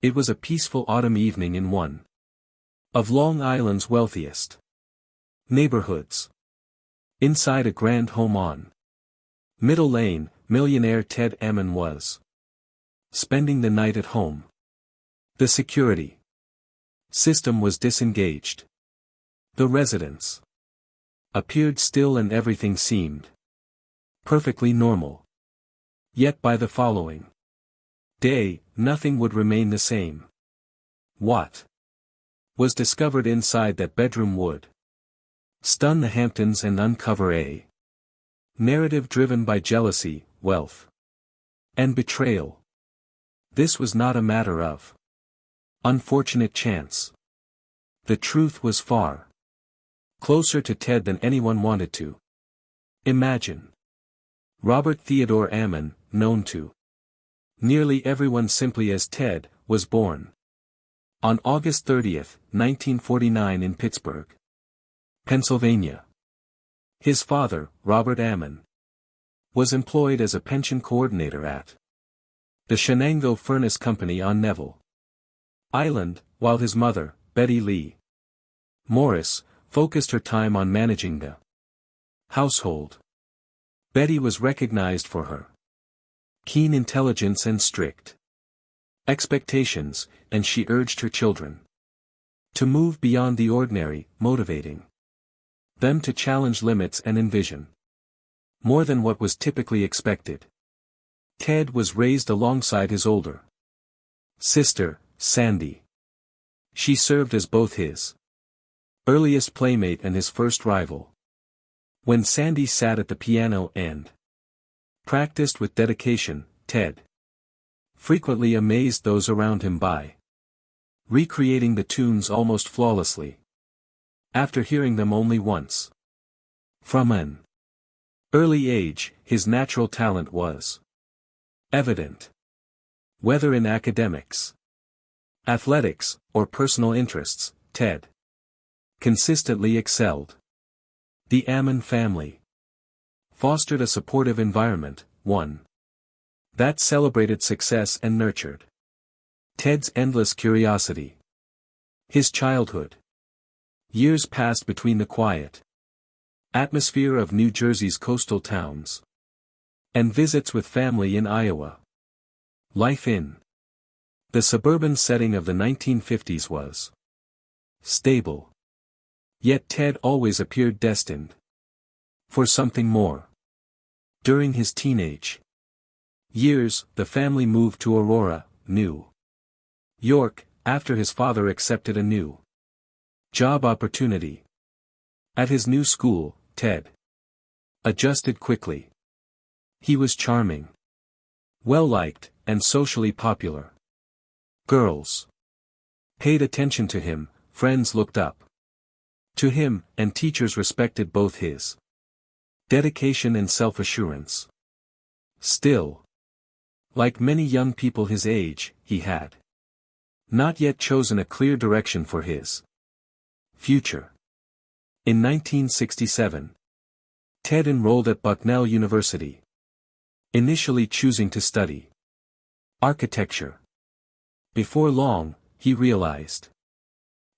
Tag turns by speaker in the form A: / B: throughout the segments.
A: It was a peaceful autumn evening in one of Long Island's wealthiest neighborhoods. Inside a grand home on Middle Lane, millionaire Ted Ammon was spending the night at home. The security system was disengaged. The residence appeared still and everything seemed perfectly normal. Yet by the following day, nothing would remain the same. What was discovered inside that bedroom would stun the Hamptons and uncover a narrative driven by jealousy, wealth, and betrayal. This was not a matter of unfortunate chance. The truth was far closer to Ted than anyone wanted to imagine. Robert Theodore Ammon, known to nearly everyone simply as Ted, was born on August 30, 1949 in Pittsburgh, Pennsylvania. His father, Robert Ammon, was employed as a pension coordinator at the Shenango Furnace Company on Neville Island, while his mother, Betty Lee Morris, focused her time on managing the household. Betty was recognized for her keen intelligence and strict expectations, and she urged her children to move beyond the ordinary, motivating them to challenge limits and envision more than what was typically expected. Ted was raised alongside his older sister, Sandy. She served as both his earliest playmate and his first rival. When Sandy sat at the piano and practiced with dedication, Ted frequently amazed those around him by recreating the tunes almost flawlessly. After hearing them only once from an early age, his natural talent was evident. Whether in academics, athletics, or personal interests, Ted consistently excelled. The Ammon family fostered a supportive environment, one that celebrated success and nurtured Ted's endless curiosity. His childhood years passed between the quiet atmosphere of New Jersey's coastal towns and visits with family in Iowa. Life in the suburban setting of the 1950s was stable. Yet Ted always appeared destined for something more. During his teenage years, the family moved to Aurora, New York, after his father accepted a new job opportunity. At his new school, Ted adjusted quickly. He was charming, well-liked, and socially popular. Girls paid attention to him, friends looked up to him, and teachers respected both his dedication and self-assurance. Still, like many young people his age, he had not yet chosen a clear direction for his future. In 1967, Ted enrolled at Bucknell University, initially choosing to study architecture. Before long, he realized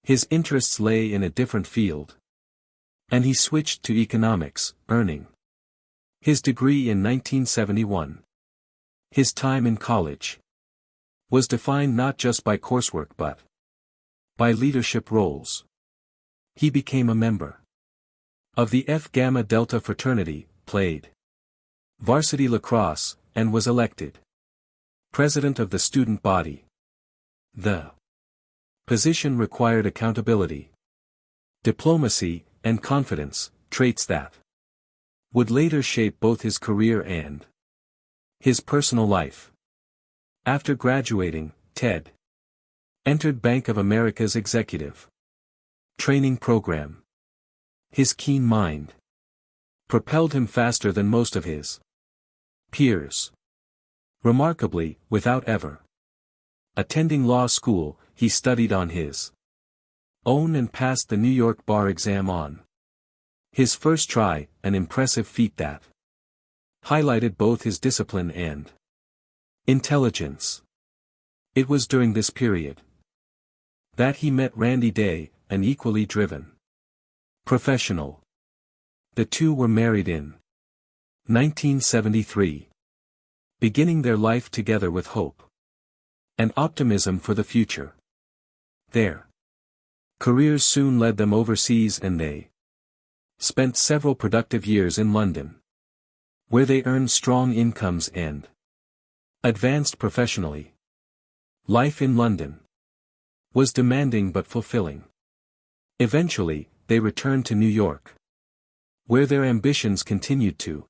A: his interests lay in a different field, and he switched to economics, earning his degree in 1971. His time in college was defined not just by coursework but by leadership roles. He became a member of the Phi Gamma Delta fraternity, played varsity lacrosse, and was elected president of the student body. The position required accountability, diplomacy, and confidence, traits that would later shape both his career and his personal life. After graduating, Ted entered Bank of America's executive training program. His keen mind propelled him faster than most of his peers. Remarkably, without ever attending law school, he studied on his own and passed the New York bar exam on his first try, an impressive feat that highlighted both his discipline and intelligence. It was during this period that he met Randy Day, an equally driven professional. The two were married in 1973, beginning their life together with hope and optimism for the future. Their careers soon led them overseas, and they spent several productive years in London, where they earned strong incomes and advanced professionally. Life in London was demanding but fulfilling. Eventually, they returned to New York, where their ambitions continued to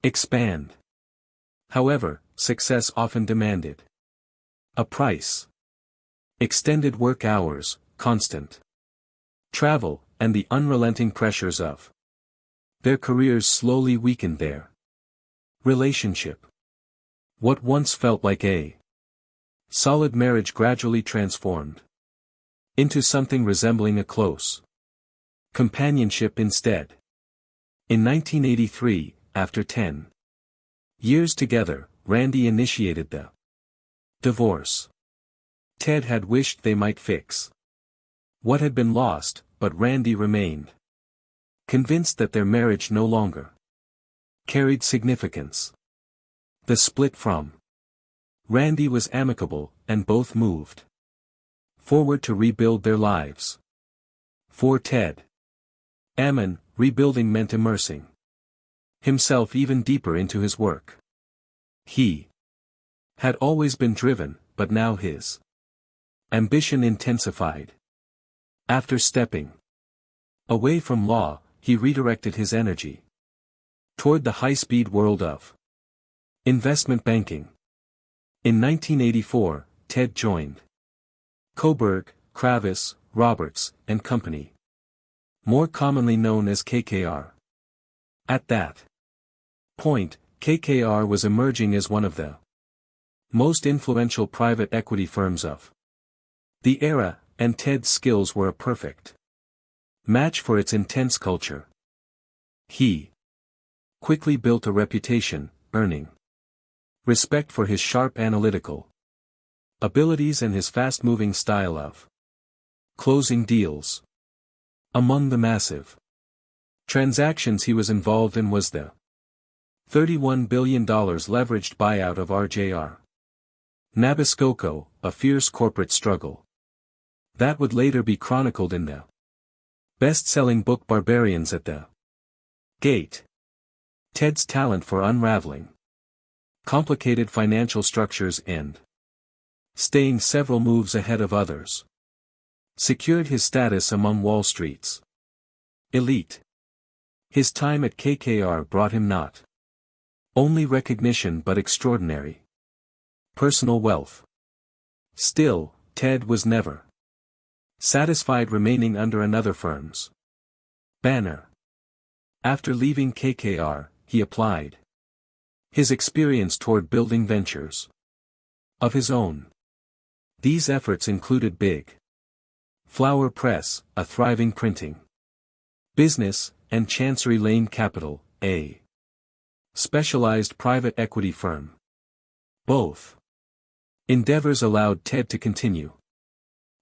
A: expand. However, success often demanded a price. Extended work hours, constant travel, and the unrelenting pressures of their careers slowly weakened their relationship. What once felt like a solid marriage gradually transformed into something resembling a close companionship instead. In 1983, after 10 years together, Randy initiated the divorce. Ted had wished they might fix what had been lost, but Randy remained convinced that their marriage no longer carried significance. The split from Randy was amicable, and both moved forward to rebuild their lives. For Ted Ammon, rebuilding meant immersing himself even deeper into his work. He had always been driven, but now his ambition intensified. After stepping away from law, he redirected his energy toward the high-speed world of investment banking. In 1984, Ted joined Coburg, Kravis, Roberts and Company, more commonly known as KKR. At that point, KKR was emerging as one of the most influential private equity firms of the era, and Ted's skills were a perfect match for its intense culture. He quickly built a reputation, earning respect for his sharp analytical abilities and his fast-moving style of closing deals. Among the massive transactions he was involved in was the $31 billion leveraged buyout of RJR Nabisco, a fierce corporate struggle that would later be chronicled in the best-selling book Barbarians at the Gate. Ted's talent for unraveling complicated financial structures and staying several moves ahead of others secured his status among Wall Street's elite. His time at KKR brought him not only recognition but extraordinary personal wealth. Still, Ted was never satisfied remaining under another firm's banner. After leaving KKR, he applied his experience toward building ventures of his own. These efforts included Big Flower Press, a thriving printing business, and Chancery Lane Capital, a specialized private equity firm. Both endeavors allowed Ted to continue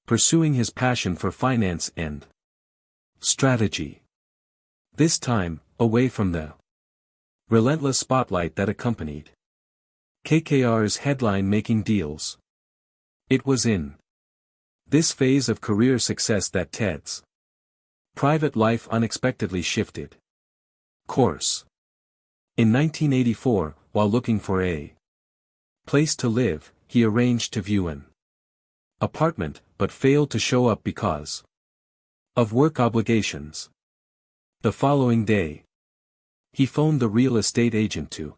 A: pursuing his passion for finance and strategy. This time, away from the relentless spotlight that accompanied KKR's headline-making deals. It was in this phase of career success that Ted's private life unexpectedly shifted course. In 1984, while looking for a place to live, he arranged to view an apartment, but failed to show up because of work obligations. The following day, he phoned the real estate agent to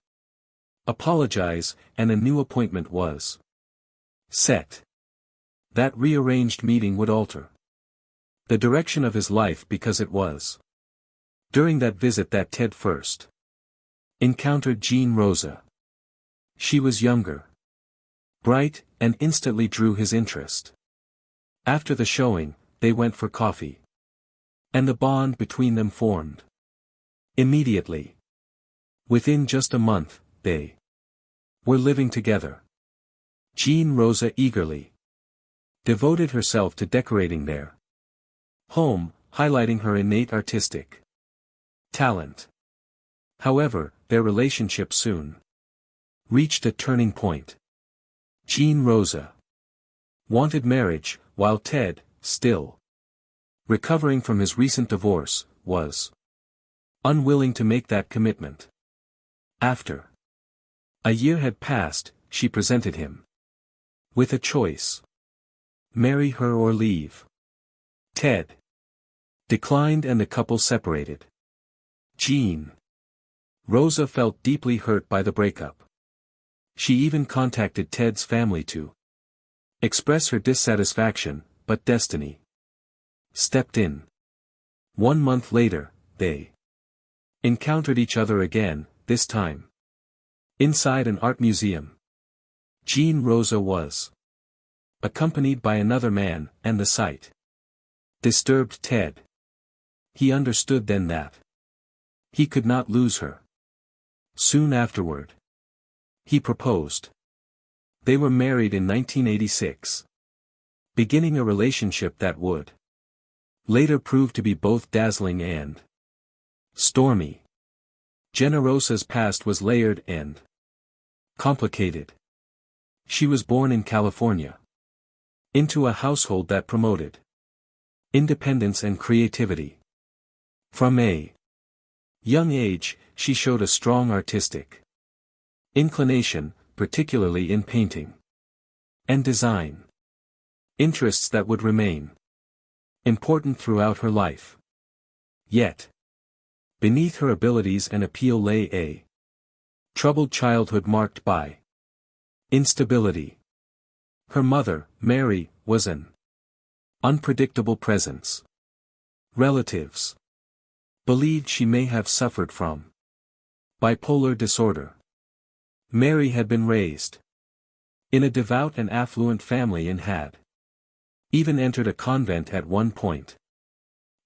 A: apologize, and a new appointment was set. That rearranged meeting would alter the direction of his life because it was during that visit that Ted first encountered Jean Rosa. She was younger, bright, and instantly drew his interest. After the showing, they went for coffee, and the bond between them formed immediately. Within just a month, they were living together. Jean Rosa eagerly devoted herself to decorating their home, highlighting her innate artistic talent. However, their relationship soon reached a turning point. Jean Rosa wanted marriage, while Ted, still recovering from his recent divorce, was unwilling to make that commitment. After a year had passed, she presented him with a choice: marry her or leave. Ted declined and the couple separated. Jean Rosa felt deeply hurt by the breakup. She even contacted Ted's family to express her dissatisfaction, but destiny stepped in. 1 month later, they encountered each other again, this time inside an art museum. Jean Rosa was accompanied by another man, and the sight disturbed Ted. He understood then that he could not lose her. Soon afterward, he proposed. They were married in 1986, beginning a relationship that would later prove to be both dazzling and stormy. Generosa's past was layered and complicated. She was born in California into a household that promoted independence and creativity. From a young age, she showed a strong artistic inclination, particularly in painting and design, interests that would remain important throughout her life. Yet, beneath her abilities and appeal lay a troubled childhood marked by instability. Her mother, Mary, was an unpredictable presence. Relatives believed she may have suffered from bipolar disorder. Mary had been raised in a devout and affluent family and had even entered a convent at one point.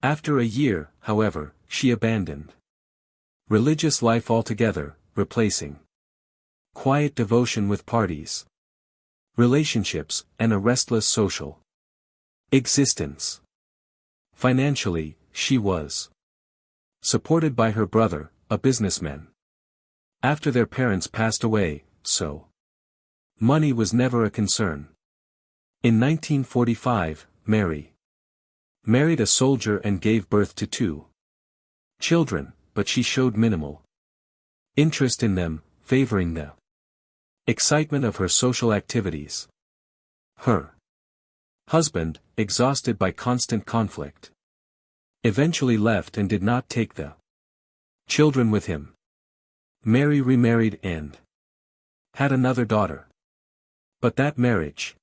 A: After a year, however, she abandoned religious life altogether, replacing quiet devotion with parties, relationships, and a restless social existence. Financially, she was supported by her brother, a businessman. After their parents passed away, so money was never a concern. In 1945, Mary married a soldier and gave birth to 2 children, but she showed minimal interest in them, favoring the excitement of her social activities. Her husband, exhausted by constant conflict, eventually left and did not take the children with him. Mary remarried and had another daughter. But that marriage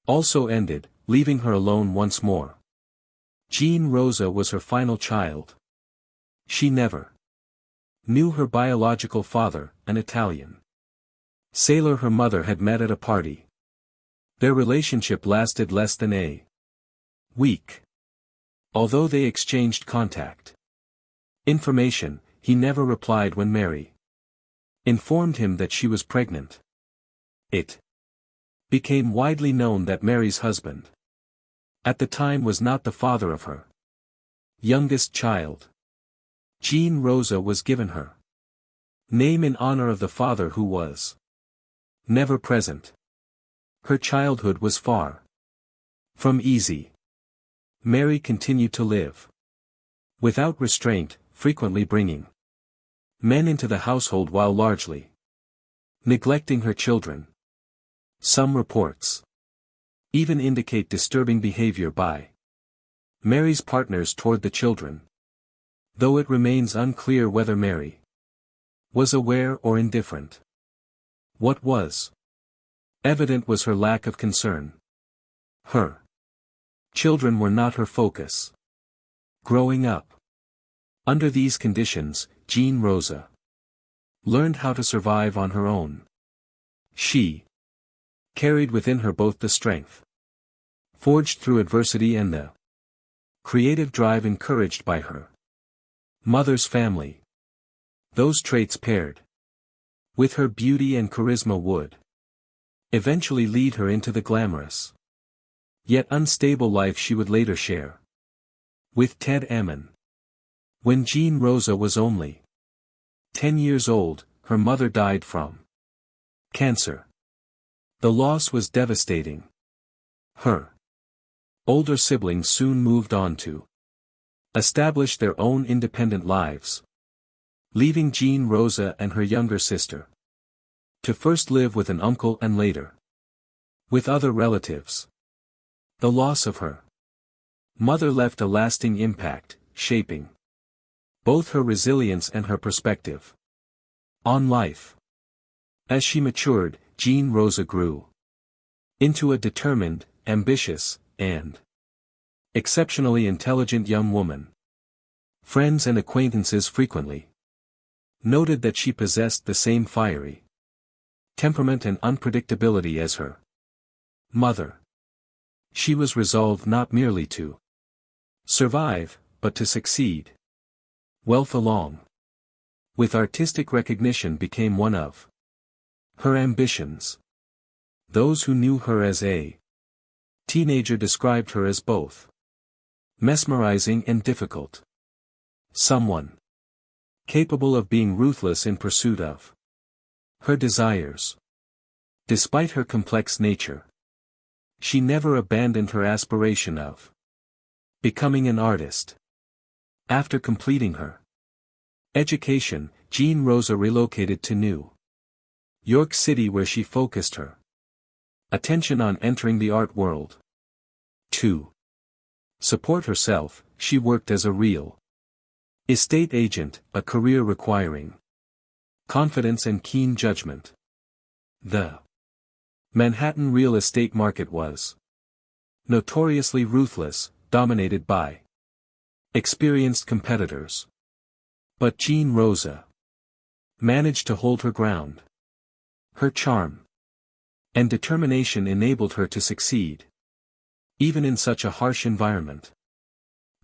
A: also ended, leaving her alone once more. Jean Rosa was her final child. She never knew her biological father, an Italian sailor her mother had met at a party. Their relationship lasted less than a week. Although they exchanged contact information, he never replied when Mary informed him that she was pregnant. It became widely known that Mary's husband at the time was not the father of her youngest child. Jean Rosa was given her name in honor of the father who was never present. Her childhood was far from easy. Mary continued to live without restraint, frequently bringing men into the household while largely neglecting her children. Some reports even indicate disturbing behavior by Mary's partners toward the children, though it remains unclear whether Mary was aware or indifferent. What was evident was her lack of concern. Her children were not her focus. Growing up under these conditions, Jean Rosa learned how to survive on her own. She carried within her both the strength forged through adversity and the creative drive encouraged by her mother's family. Those traits paired with her beauty and charisma would eventually lead her into the glamorous, yet unstable life she would later share with Ted Ammon. When Jean Rosa was only 10 years old, her mother died from cancer. The loss was devastating. Her older siblings soon moved on to establish their own independent lives, leaving Jean Rosa and her younger sister to first live with an uncle and later with other relatives. The loss of her mother left a lasting impact, shaping both her resilience and her perspective on life. As she matured, Jean Rosa grew into a determined, ambitious, and exceptionally intelligent young woman. Friends and acquaintances frequently noted that she possessed the same fiery temperament and unpredictability as her mother. She was resolved not merely to survive, but to succeed. Wealth along with artistic recognition became one of her ambitions. Those who knew her as a teenager described her as both mesmerizing and difficult. Someone capable of being ruthless in pursuit of her desires. Despite her complex nature, she never abandoned her aspiration of becoming an artist. After completing her education, Jean Rosa relocated to New York City, where she focused her attention on entering the art world. To support herself, she worked as a real estate agent, a career requiring confidence and keen judgment. The Manhattan real estate market was notoriously ruthless, dominated by experienced competitors. But Jean Rosa managed to hold her ground. Her charm and determination enabled her to succeed, even in such a harsh environment.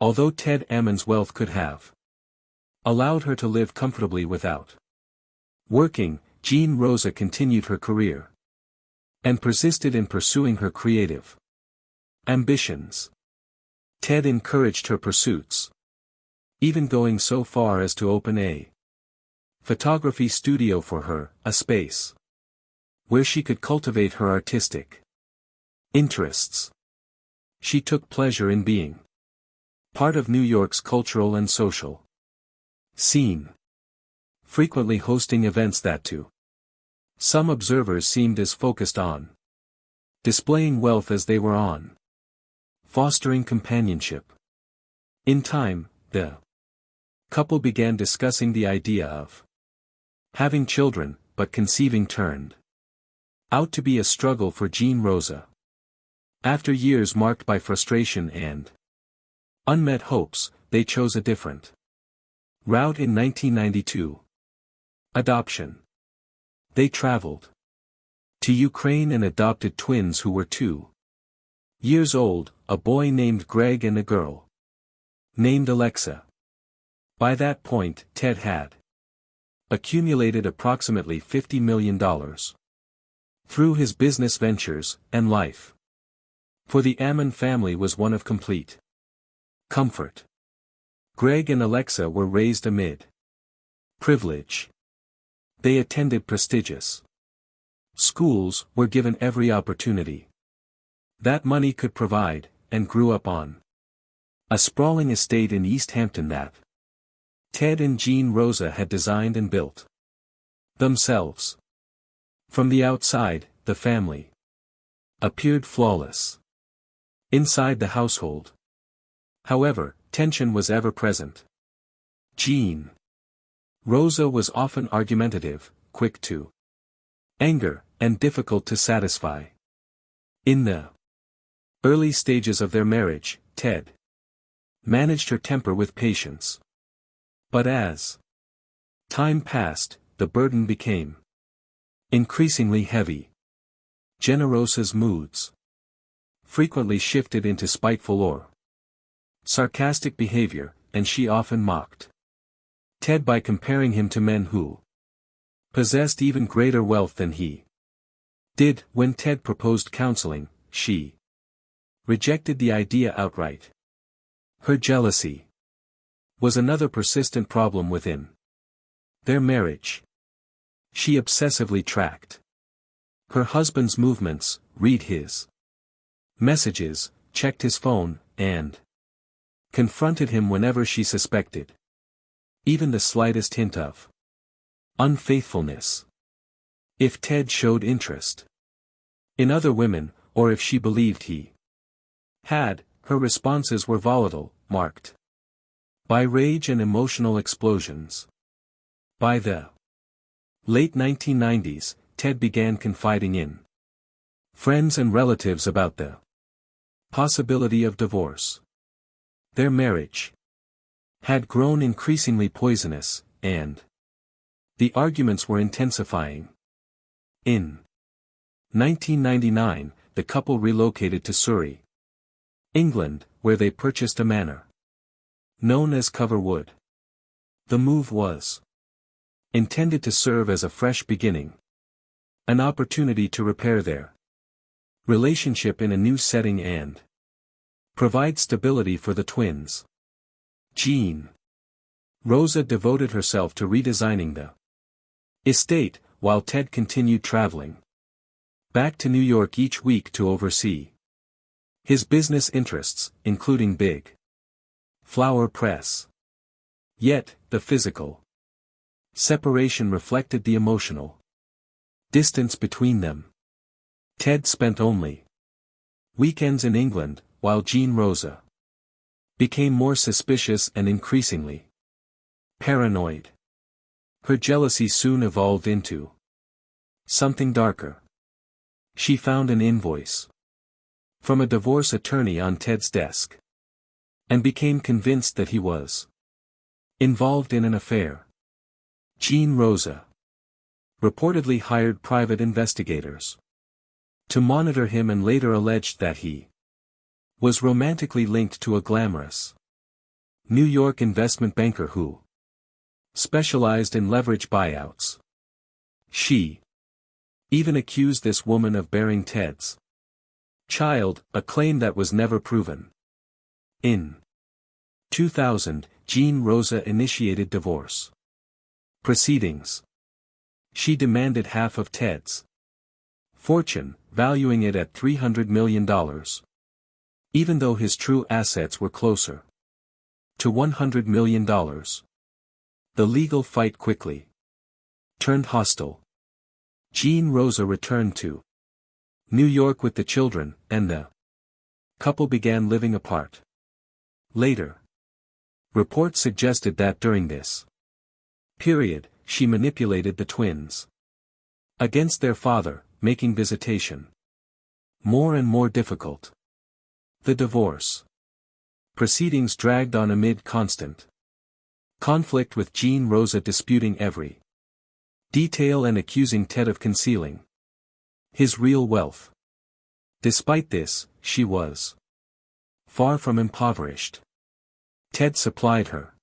A: Although Ted Ammon's wealth could have allowed her to live comfortably without working, Jean Rosa continued her career and persisted in pursuing her creative ambitions. Ted encouraged her pursuits, even going so far as to open a photography studio for her, a space where she could cultivate her artistic interests. She took pleasure in being part of New York's cultural and social scene, frequently hosting events that to some observers seemed as focused on displaying wealth as they were on fostering companionship. In time, the couple began discussing the idea of having children, but conceiving turned out to be a struggle for Jean Rosa. After years marked by frustration and unmet hopes, they chose a different route in 1992. Adoption. They traveled to Ukraine and adopted twins who were 2 years old, a boy named Greg and a girl named Alexa. By that point, Ted had accumulated approximately $50 million through his business ventures, and life for the Ammon family was one of complete comfort. Greg and Alexa were raised amid privilege. They attended prestigious schools, were given every opportunity that money could provide, and grew up on a sprawling estate in East Hampton that Ted and Jean Rosa had designed and built themselves. From the outside, the family appeared flawless. Inside the household, however, tension was ever present. Jean Rosa was often argumentative, quick to anger, and difficult to satisfy. In the early stages of their marriage, Ted managed her temper with patience. But as time passed, the burden became increasingly heavy. Generosa's moods frequently shifted into spiteful or sarcastic behavior, and she often mocked Ted by comparing him to men who possessed even greater wealth than he When Ted proposed counseling, she rejected the idea outright. Her jealousy was another persistent problem within their marriage. She obsessively tracked her husband's movements, read his messages, checked his phone, and confronted him whenever she suspected even the slightest hint of unfaithfulness. If Ted showed interest in other women, or if she believed he had, her responses were volatile, marked by rage and emotional explosions. By the late 1990s, Ted began confiding in friends and relatives about the possibility of divorce. Their marriage had grown increasingly poisonous, and the arguments were intensifying. In 1999, the couple relocated to Surrey, England, where they purchased a manor known as Coverwood. The move was intended to serve as a fresh beginning, an opportunity to repair their relationship in a new setting and provide stability for the twins. Jean Rosa devoted herself to redesigning the estate, while Ted continued traveling back to New York each week to oversee his business interests, including Big Flower Press. Yet, the physical separation reflected the emotional distance between them. Ted spent only weekends in England, while Jean Rosa became more suspicious and increasingly paranoid. Her jealousy soon evolved into something darker. She found an invoice from a divorce attorney on Ted's desk and became convinced that he was involved in an affair. Jean Rosa reportedly hired private investigators to monitor him and later alleged that he was romantically linked to a glamorous New York investment banker who specialized in leverage buyouts. She even accused this woman of bearing Ted's child, a claim that was never proven. In 2000, Jean Rosa initiated divorce proceedings. She demanded half of Ted's fortune, valuing it at $300 million. Even though his true assets were closer to $100 million. The legal fight quickly turned hostile. Jean Rosa returned to New York with the children, and the couple began living apart. Later, reports suggested that during this period, she manipulated the twins against their father, making visitation more and more difficult. The divorce proceedings dragged on amid constant conflict, with Jean Rosa disputing every detail and accusing Ted of concealing his real wealth. Despite this, she was far from impoverished. Ted supplied her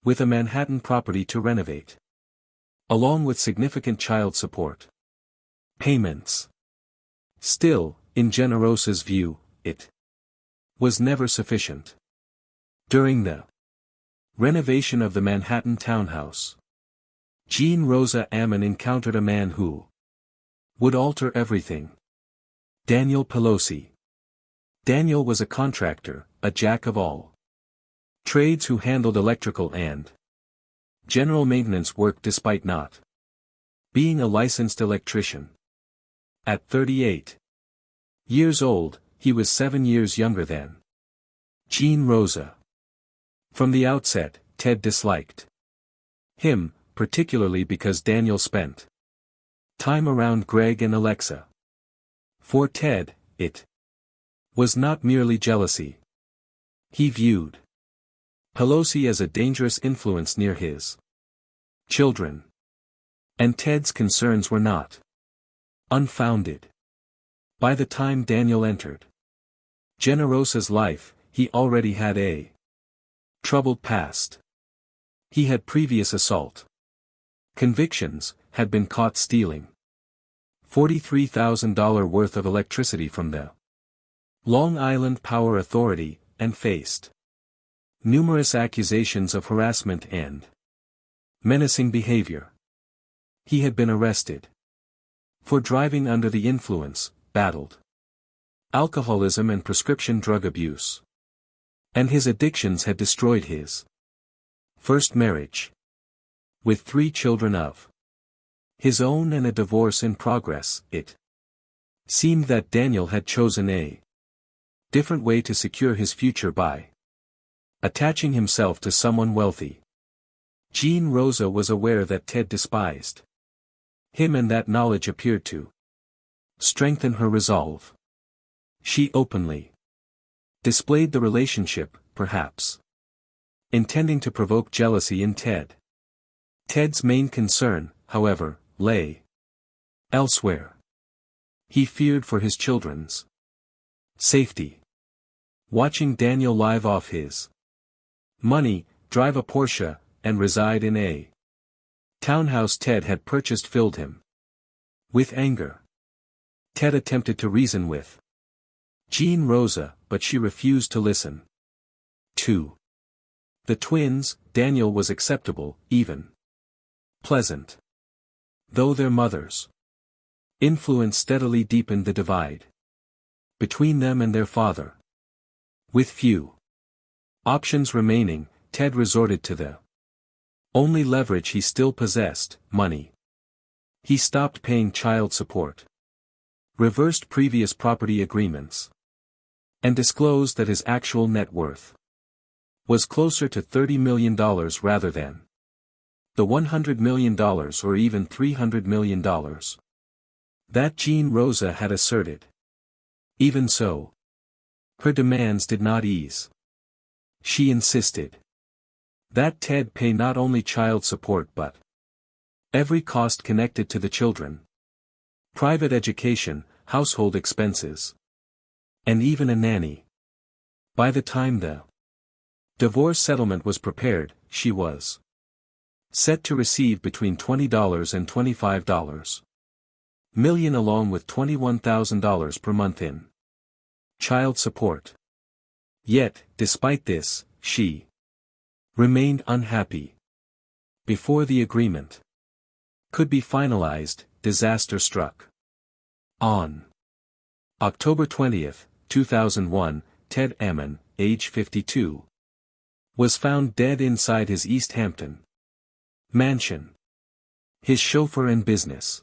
A: with a Manhattan property to renovate, along with significant child support payments. Still, in Jean Rosa's view, it was never sufficient. During the renovation of the Manhattan townhouse, Jean Rosa Ammon encountered a man who would alter everything. Daniel Pelosi. Daniel was a contractor, a jack of all trades who handled electrical and general maintenance work despite not being a licensed electrician. At 38 years old, he was 7 years younger than Jean Rosa. From the outset, Ted disliked him, particularly because Daniel spent time around Greg and Alexa. For Ted, it was not merely jealousy. He viewed Pelosi as a dangerous influence near his children. And Ted's concerns were not unfounded. By the time Daniel entered Jean Rosa's life, he already had a troubled past. He had previous assault convictions, had been caught stealing $43,000 worth of electricity from the Long Island Power Authority, and faced numerous accusations of harassment and menacing behavior. He had been arrested for driving under the influence, battled alcoholism and prescription drug abuse, and his addictions had destroyed his first marriage, with 3 children of his own and a divorce in progress. It seemed that Daniel had chosen a different way to secure his future by attaching himself to someone wealthy. Jean Rosa was aware that Ted despised him, and that knowledge appeared to strengthen her resolve. She openly displayed the relationship, perhaps intending to provoke jealousy in Ted. Ted's main concern, however, lay elsewhere. He feared for his children's safety. Watching Daniel live off his money, drive a Porsche, and reside in a townhouse Ted had purchased filled him with anger. Ted attempted to reason with Jean Rosa, but she refused to listen. To the twins, Daniel was acceptable, even pleasant. Though their mother's influence steadily deepened the divide between them and their father. With few options remaining, Ted resorted to the only leverage he still possessed, money. He stopped paying child support, reversed previous property agreements, and disclosed that his actual net worth was closer to $30 million rather than the $100 million or even $300 million that Jean Rosa had asserted. Even so, her demands did not ease. She insisted that Ted pay not only child support but every cost connected to the children, private education, household expenses, and even a nanny. By the time the divorce settlement was prepared, she was set to receive between $20 and $25 million, along with $21,000 per month in child support. Yet, despite this, she remained unhappy. Before the agreement could be finalized, disaster struck. On October 20, 2001, Ted Ammon, age 52, was found dead inside his East Hampton mansion. His chauffeur and business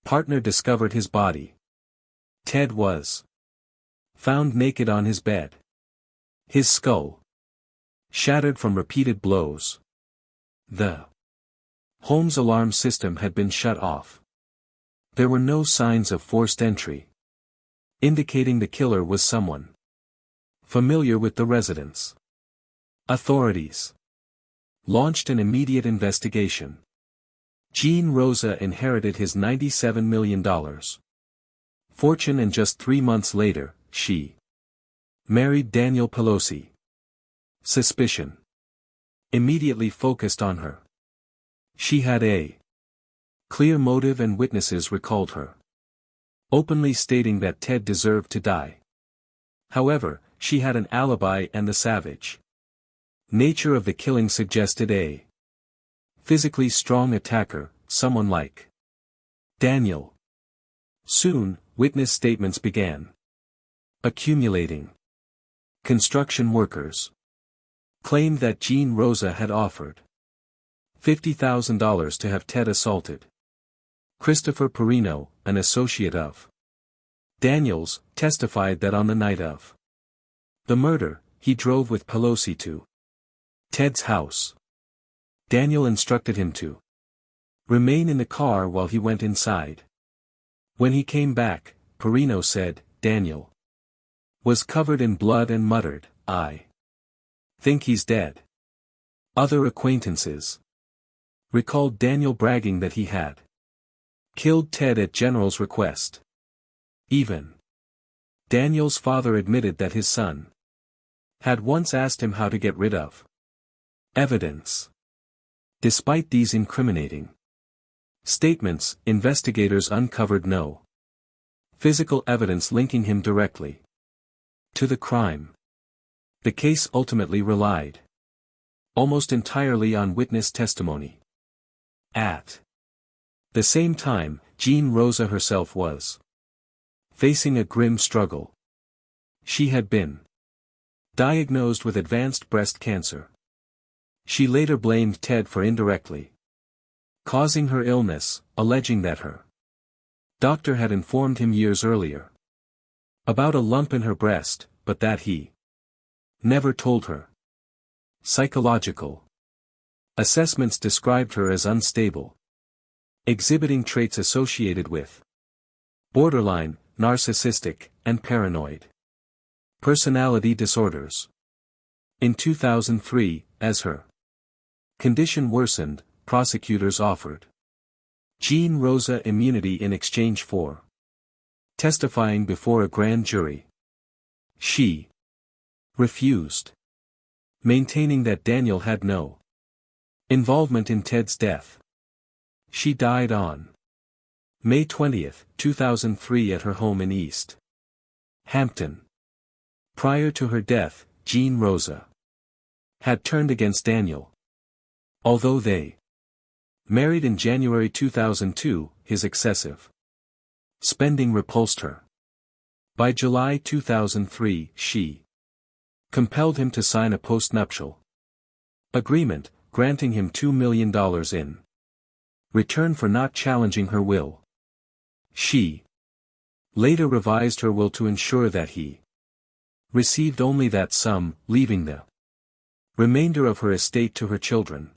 A: partner discovered his body. Ted was found naked on his bed, his skull shattered from repeated blows. The home's alarm system had been shut off. There were no signs of forced entry, indicating the killer was someone familiar with the residence. Authorities launched an immediate investigation. Jean Rosa inherited his $97 million fortune, and just 3 months later, she married Daniel Pelosi. Suspicion immediately focused on her. She had a clear motive, and witnesses recalled her openly stating that Ted deserved to die. However, she had an alibi, and the savage nature of the killing suggested a physically strong attacker, someone like Daniel. Soon, witness statements began accumulating. Construction workers claimed that Jean Rosa had offered $50,000 to have Ted assaulted. Christopher Perino, an associate of Daniels, testified that on the night of the murder, he drove with Pelosi to Ted's house. Daniel instructed him to remain in the car while he went inside. When he came back, Perino said, Daniel was covered in blood and muttered, "I think he's dead." Other acquaintances recalled Daniel bragging that he had killed Ted at General's request. Even Daniel's father admitted that his son had once asked him how to get rid of evidence. Despite these incriminating Statements: investigators uncovered no physical evidence linking him directly to the crime. The case ultimately relied almost entirely on witness testimony. At the same time, Jean Rosa herself was facing a grim struggle. She had been diagnosed with advanced breast cancer. She later blamed Ted for indirectly causing her illness, alleging that her doctor had informed him years earlier about a lump in her breast, but that he never told her. Psychological assessments described her as unstable, exhibiting traits associated with borderline, narcissistic, and paranoid personality disorders. In 2003, as her condition worsened, prosecutors offered Jean Rosa immunity in exchange for testifying before a grand jury. She refused, maintaining that Daniel had no involvement in Ted's death. She died on May 20, 2003 at her home in East Hampton. Prior to her death, Jean Rosa had turned against Daniel. Although they married in January 2002, his excessive spending repulsed her. By July 2003, she compelled him to sign a postnuptial agreement, granting him $2 million in return for not challenging her will. She later revised her will to ensure that he received only that sum, leaving the remainder of her estate to her children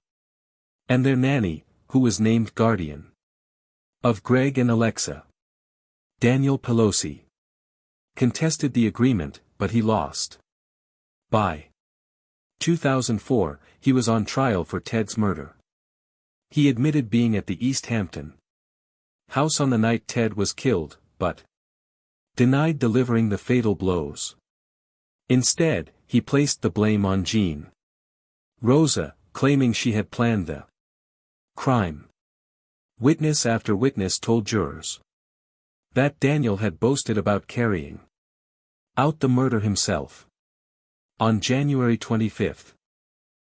A: and their nanny, who was named guardian of Greg and Alexa. Daniel Pelosi contested the agreement, but he lost. By 2004, he was on trial for Ted's murder. He admitted being at the East Hampton house on the night Ted was killed, but denied delivering the fatal blows. Instead, he placed the blame on Jean Rosa, claiming she had planned the crime. Witness after witness told jurors that Daniel had boasted about carrying out the murder himself. On January 25,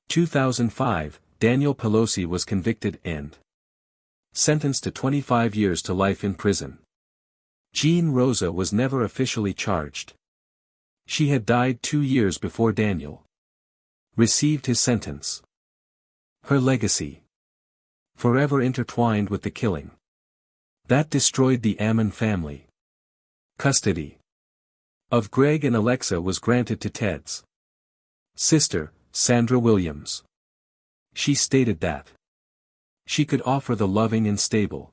A: 2005, Daniel Pelosi was convicted and sentenced to 25 years to life in prison. Jean Rosa was never officially charged. She had died 2 years before Daniel received his sentence. Her legacy, forever intertwined with the killing that destroyed the Ammon family. Custody of Greg and Alexa was granted to Ted's sister, Sandra Williams. She stated that she could offer the loving and stable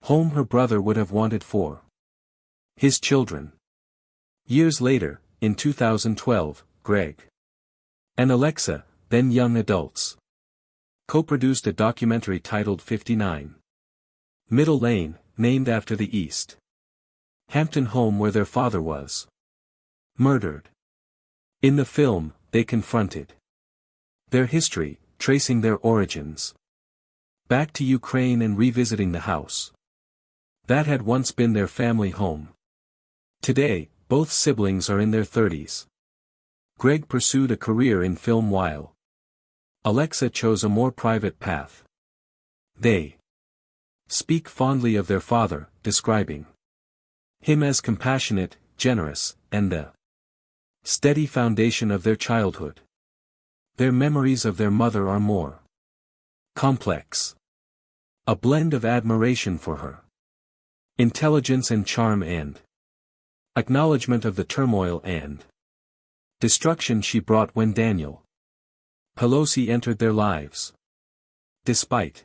A: home her brother would have wanted for his children. Years later, in 2012, Greg and Alexa, then young adults, co-produced a documentary titled 59 Middle Lane, named after the East Hampton home where their father was murdered. In the film, they confronted their history, tracing their origins back to Ukraine and revisiting the house that had once been their family home. Today, both siblings are in their 30s. Greg pursued a career in film while Alexa chose a more private path. They speak fondly of their father, describing him as compassionate, generous, and the steady foundation of their childhood. Their memories of their mother are more complex. A blend of admiration for her intelligence and charm and acknowledgement of the turmoil and destruction she brought when Daniel Pelosi entered their lives. Despite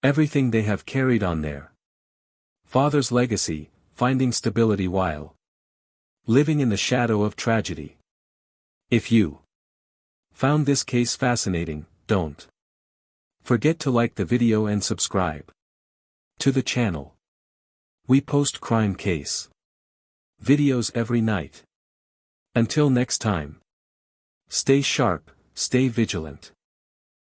A: everything they have carried on their father's legacy, finding stability while living in the shadow of tragedy. If you found this case fascinating, don't forget to like the video and subscribe to the channel. We post crime case videos every night. Until next time, stay sharp, stay vigilant.